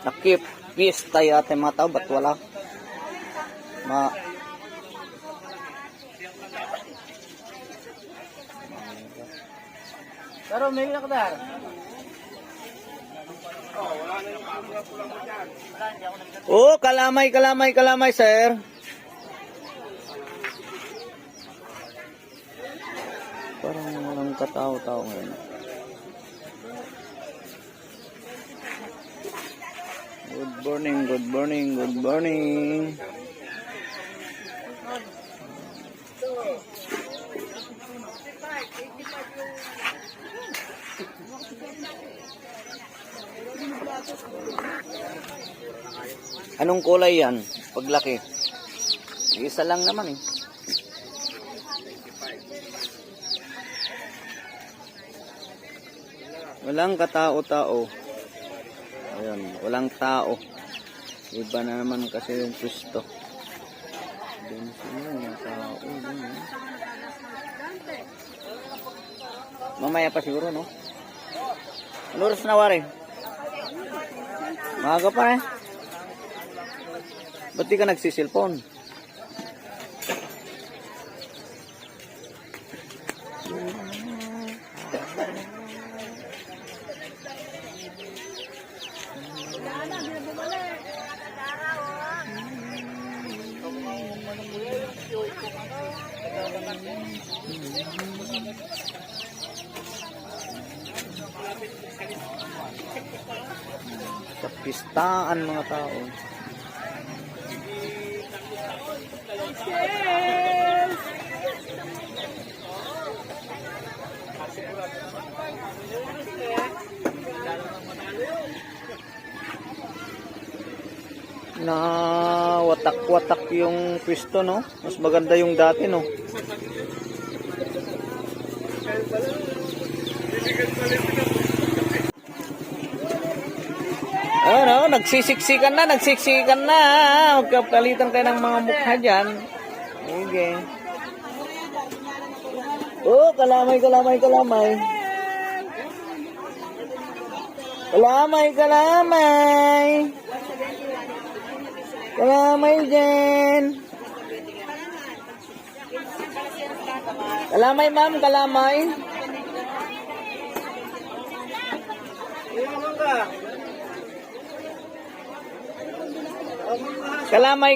Nakipista yata yung mga tao, ba't wala? Pero may nakadar. Oh, kalamay, sir. Parang walang katao-tao ngayon. Good morning. Anong kulay yan? Paglaki. Isa lang naman eh. Walang katao-tao. Ayun, walang tao. Iba na naman kasi yung pwesto. Doon sila yung tao. Mamaya pa siguro, no? Ano oras na wari? Maaga pa eh. Ba't di ka nagsisilpon? Sa pistaan mga tao. Na watak-watak yung pwesto, no? Mas maganda yung dati, no? Ano, nagsisiksikan na. Magkapalitan kayo ng mga mukha dyan. Okay. Oh, kalamay. Kalamay dyan. Kalamay, ma'am, kalamay. Kalamay.